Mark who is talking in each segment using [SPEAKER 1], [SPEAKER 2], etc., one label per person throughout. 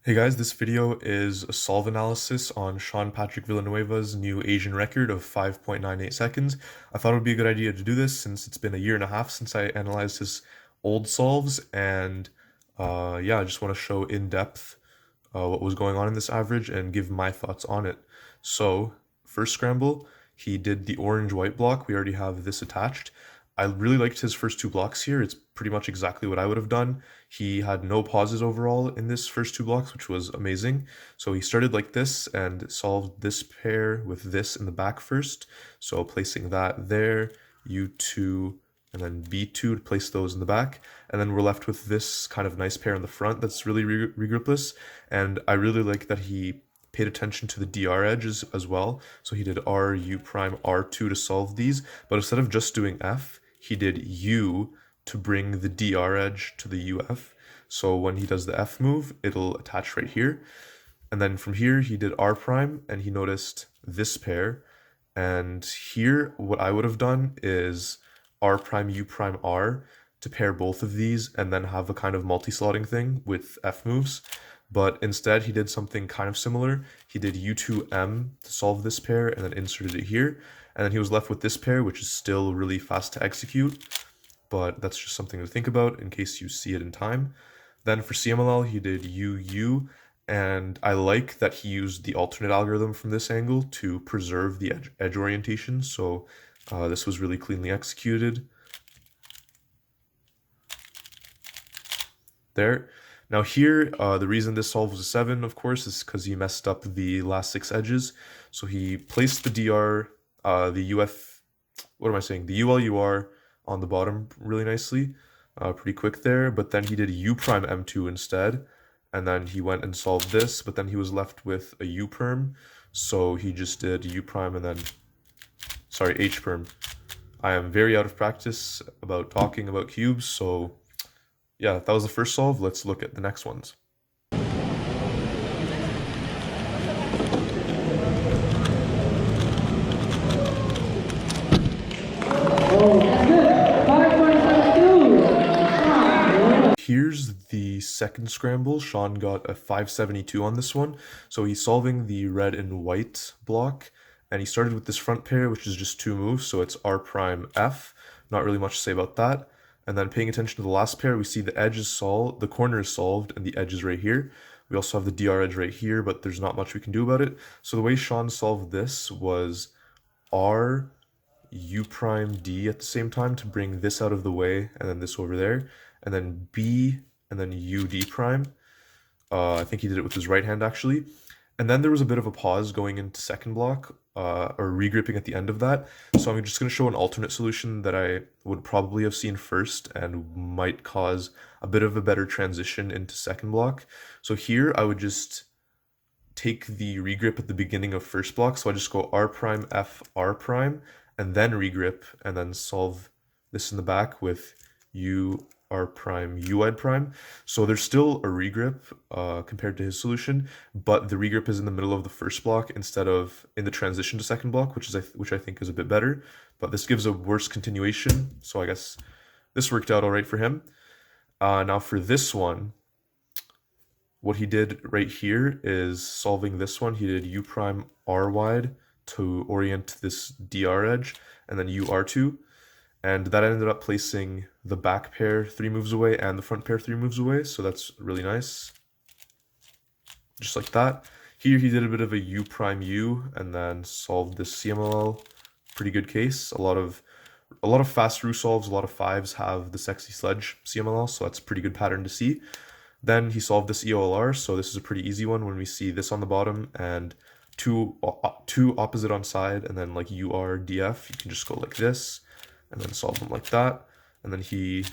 [SPEAKER 1] Hey guys, this video is a solve analysis on Sean Patrick Villanueva's new Asian record of 5.98 seconds. I thought it would be a good idea to do this since it's been a year and a half since I analyzed his old solves, and yeah, I just want to show in depth what was going on in this average and give my thoughts on it. So, first scramble, he did the orange-white block. We already have this attached. I really liked his first two blocks here. It's pretty much exactly what I would have done. He had no pauses overall in this first two blocks, which was amazing. So he started like this and solved this pair with this in the back first. So placing that there, U2, and then B2 to place those in the back. And then we're left with this kind of nice pair in the front that's really regroupless. And I really like that he paid attention to the DR edges as well. So he did R, U prime, R2 to solve these. But instead of just doing F, he did U to bring the DR edge to the UF. So when he does the F move, it'll attach right here. And then from here, he did R prime, and he noticed this pair. And here, what I would have done is R prime, U prime, R to pair both of these and then have a kind of multi-slotting thing with F moves. But instead, he did something kind of similar. He did U2M to solve this pair and then inserted it here. And then he was left with this pair, which is still really fast to execute, but that's just something to think about in case you see it in time. Then for CMLL, he did UU, and I like that he used the alternate algorithm from this angle to preserve the edge orientation, so this was really cleanly executed. There. Now here, the reason this solve was a 7, of course, is because he messed up the last 6 edges. So he placed the DR, the UF, what am I saying? The ULUR on the bottom really nicely, pretty quick there. But then he did U prime M2 instead, and then he went and solved this. But then he was left with a U perm, so he just did U prime and then, sorry, H perm. I am very out of practice about talking about cubes, so yeah, that was the first solve. Let's look at the next ones. Here's the second scramble. Sean got a 572 on this one. So he's solving the red and white block, and he started with this front pair, which is just 2 moves, so it's R prime F. Not really much to say about that. And then paying attention to the last pair, we see the edge is solved, the corner is solved, and the edge is right here. We also have the DR edge right here, but there's not much we can do about it. So the way Sean solved this was R, U prime D at the same time to bring this out of the way, and then this over there, and then B, and then U D prime. I think he did it with his right hand actually. And then there was a bit of a pause going into second block, or regripping at the end of that. So I'm just going to show an alternate solution that I would probably have seen first and might cause a bit of a better transition into second block. So here I would just take the regrip at the beginning of first block. So I just go R prime, F, R prime, and then regrip, and then solve this in the back with U, R prime, U ed prime. So there's still a regrip compared to his solution, but the regrip is in the middle of the first block instead of in the transition to second block, which I think is a bit better. But this gives a worse continuation, so I guess this worked out all right for him. Now for this one, what he did right here is solving this one. He did U prime R wide to orient this DR edge, and then UR2. And that ended up placing the back pair 3 moves away and the front pair 3 moves away, so that's really nice. Just like that. Here he did a bit of a U prime U and then solved this CMLL. Pretty good case. A lot of fast Roux solves, a lot of 5s have the sexy sledge CMLL, so that's a pretty good pattern to see. Then he solved this EOLR, so this is a pretty easy one when we see this on the bottom and two opposite on side, and then like UR, DF, you can just go like this and then solve them like that. And then he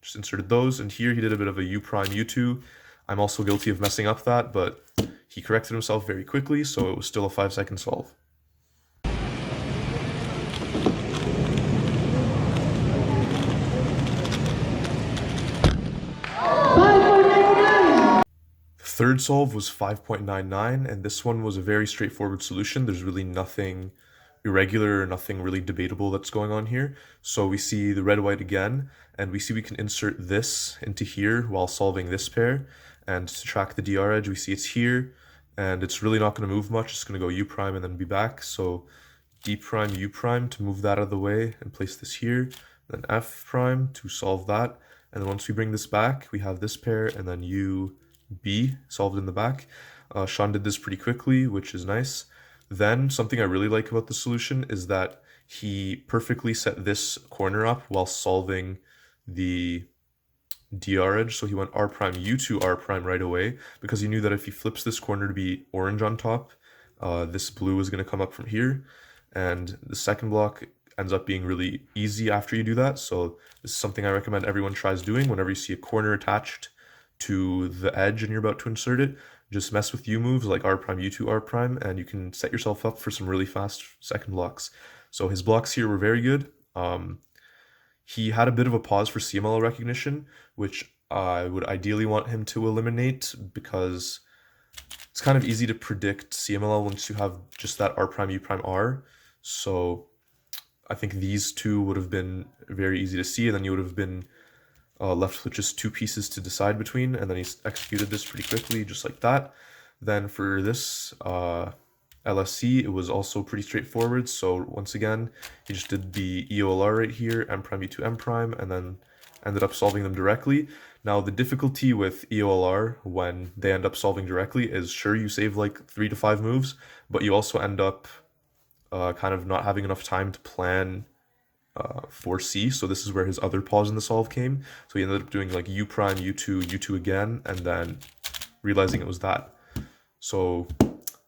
[SPEAKER 1] just inserted those, and here he did a bit of a U prime U2. I'm also guilty of messing up that, but he corrected himself very quickly, so it was still a 5-second solve. Third solve was 5.99, and this one was a very straightforward solution. There's really nothing irregular or nothing really debatable that's going on here. So we see the red white again, and we see we can insert this into here while solving this pair, And to track the DR edge, we see it's here, and it's really not going to move much. It's going to go U prime and then be back. So D prime, U prime to move that out of the way and place this here. Then F prime to solve that. And then once we bring this back, we have this pair and then U, B solved in the back. Sean did this pretty quickly, which is nice. Then something I really like about the solution is that he perfectly set this corner up while solving the DR edge. So he went R prime U to R prime right away because he knew that if he flips this corner to be orange on top, this blue is going to come up from here. And the second block ends up being really easy after you do that. So this is something I recommend everyone tries doing whenever you see a corner attached to the edge and you're about to insert it. Just mess with U moves like R prime, U to R prime, and you can set yourself up for some really fast second blocks. So his blocks here were very good. He had a bit of a pause for CMLL recognition, which I would ideally want him to eliminate because it's kind of easy to predict CMLL once you have just that R prime, U prime, R. So I think these two would have been very easy to see, and then you would have been left with just two pieces to decide between, and then he executed this pretty quickly, just like that. Then for this LSC, it was also pretty straightforward. So once again, he just did the EOLR right here, M prime, E to M prime, and then ended up solving them directly. Now, the difficulty with EOLR when they end up solving directly is, sure, you save like 3 to 5 moves, but you also end up kind of not having enough time to plan for C. So this is where his other pause in the solve came. So he ended up doing like U prime, U2, U2 again, and then realizing it was that. So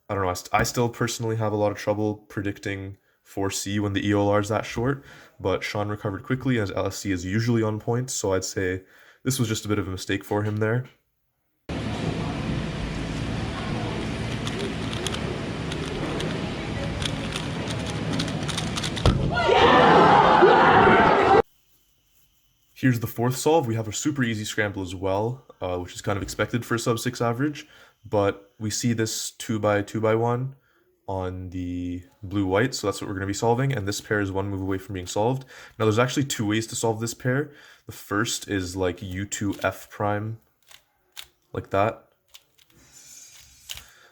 [SPEAKER 1] I don't know, I still personally have a lot of trouble predicting 4C when the EOLR is that short, but Sean recovered quickly as LSC is usually on point, so I'd say this was just a bit of a mistake for him there. Here's the fourth solve. We have a super easy scramble as well, which is kind of expected for a sub 6 average, but we see this 2x2x1 on the blue-white, so that's what we're going to be solving, and this pair is one move away from being solved. Now, there's actually two ways to solve this pair. The first is like U2 F prime, like that,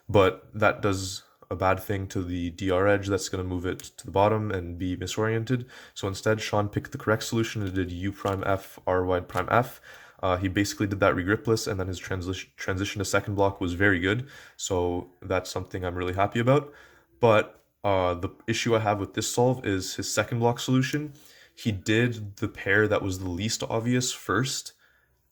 [SPEAKER 1] but that does a bad thing to the DR edge. That's going to move it to the bottom and be misoriented. So instead, Sean picked the correct solution and did U prime F, R wide prime F. He basically did that regripless, and then his transition to second block was very good. So that's something I'm really happy about. But the issue I have with this solve is his second block solution. He did the pair that was the least obvious first,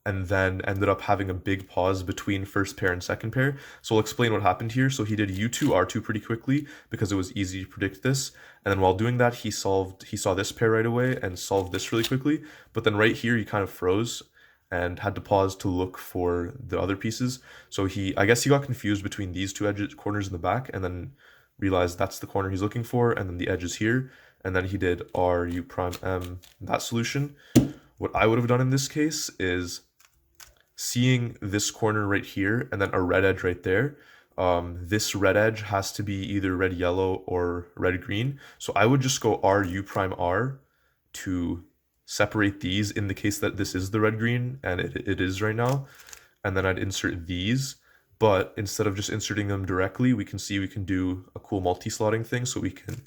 [SPEAKER 1] and then ended up having a big pause between first pair and second pair. So I'll explain what happened here. So he did U2, R2 pretty quickly because it was easy to predict this. And then while doing that, he saw this pair right away and solved this really quickly. But then right here, he kind of froze and had to pause to look for the other pieces. So I guess he got confused between these two corners in the back and then realized that's the corner he's looking for. And then the edge is here. And then he did R, U prime, M, that solution. What I would have done in this case is seeing this corner right here and then a red edge right there. This red edge has to be either red yellow or red green. So I would just go R U prime R to separate these in the case that this is the red green, and it is right now. And then I'd insert these, but instead of just inserting them directly, we can do a cool multi-slotting thing. So we can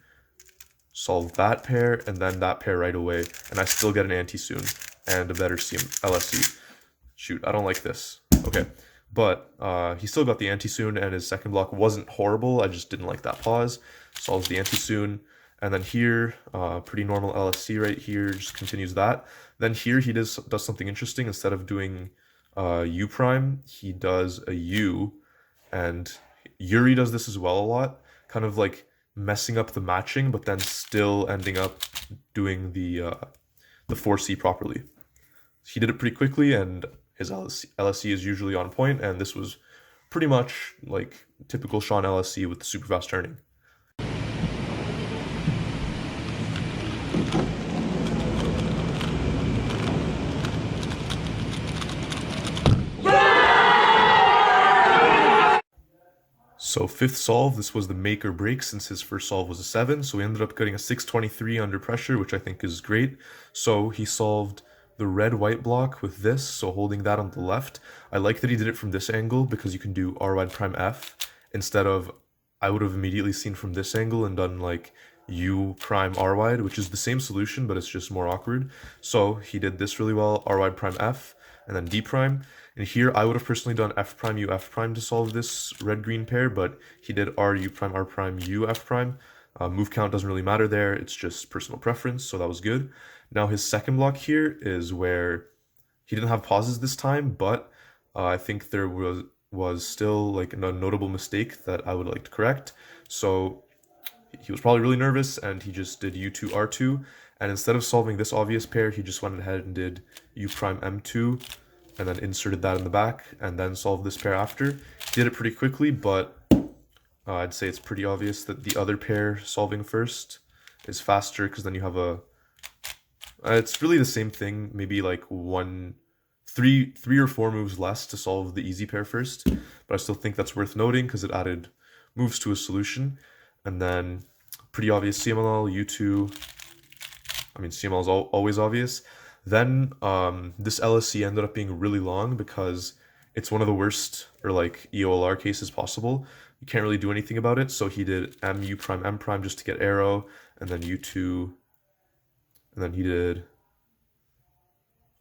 [SPEAKER 1] solve that pair and then that pair right away, and I still get an anti-soon and a better LSC. Shoot, I don't like this. Okay, but he still got the anti-soon, and his second block wasn't horrible. I just didn't like that pause. Solves the anti-soon, and then here, pretty normal LSC right here, just continues that. Then here he does something interesting. Instead of doing U prime, he does a U, and Yuri does this as well a lot, kind of like messing up the matching, but then still ending up doing the 4C properly. He did it pretty quickly, and his LSC is usually on point, and this was pretty much like typical Sean LSC with the super fast turning. So fifth solve, this was the make or break since his first solve was a 7, so he ended up getting a 623 under pressure, which I think is great. So he solved the red-white block with this, so holding that on the left. I like that he did it from this angle because you can do r wide prime f instead of, I would have immediately seen from this angle and done like u prime r wide, which is the same solution, but it's just more awkward. So he did this really well, r wide prime f, and then d prime. And here I would have personally done f prime u f prime to solve this red-green pair, but he did r u prime u f prime. Move count doesn't really matter there, it's just personal preference, so that was good. Now his second block here is where he didn't have pauses this time, but I think there was still like a notable mistake that I would like to correct. So he was probably really nervous and he just did u2 r2, and instead of solving this obvious pair, he just went ahead and did u prime m2 and then inserted that in the back and then solved this pair after. He did it pretty quickly, but I'd say it's pretty obvious that the other pair solving first is faster, because then you have a it's really the same thing, maybe like three or four moves less to solve the easy pair first, but I still think that's worth noting because it added moves to a solution. And then pretty obvious CMLL, U2, I mean CML is always obvious. Then this LSC ended up being really long because it's one of the worst, or like EOLR cases possible. You can't really do anything about it, so he did mu prime m prime just to get arrow, and then u2, and then he did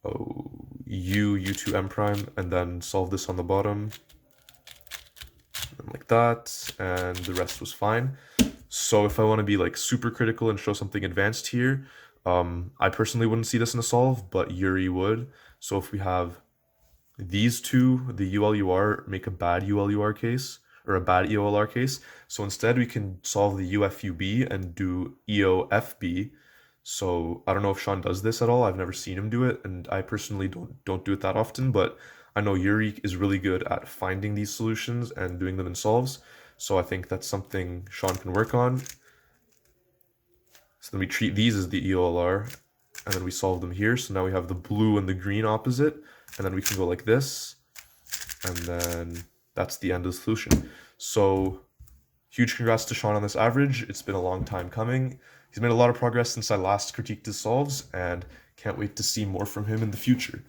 [SPEAKER 1] u2 m prime, and then solve this on the bottom, and like that, and the rest was fine. So if I want to be like super critical and show something advanced here, I personally wouldn't see this in a solve, but Yuri would. So if we have these two, the ULUR make a bad ULUR case, or a bad EOLR case. So instead we can solve the UFUB and do EOFB. So I don't know if Sean does this at all. I've never seen him do it, and I personally don't do it that often, but I know Yuri is really good at finding these solutions and doing them in solves. So I think that's something Sean can work on. So then we treat these as the EOLR, and then we solve them here. So now we have the blue and the green opposite, and then we can go like this, and then that's the end of the solution. So huge congrats to Sean on this average. It's been a long time coming. He's made a lot of progress since I last critiqued his solves, and can't wait to see more from him in the future.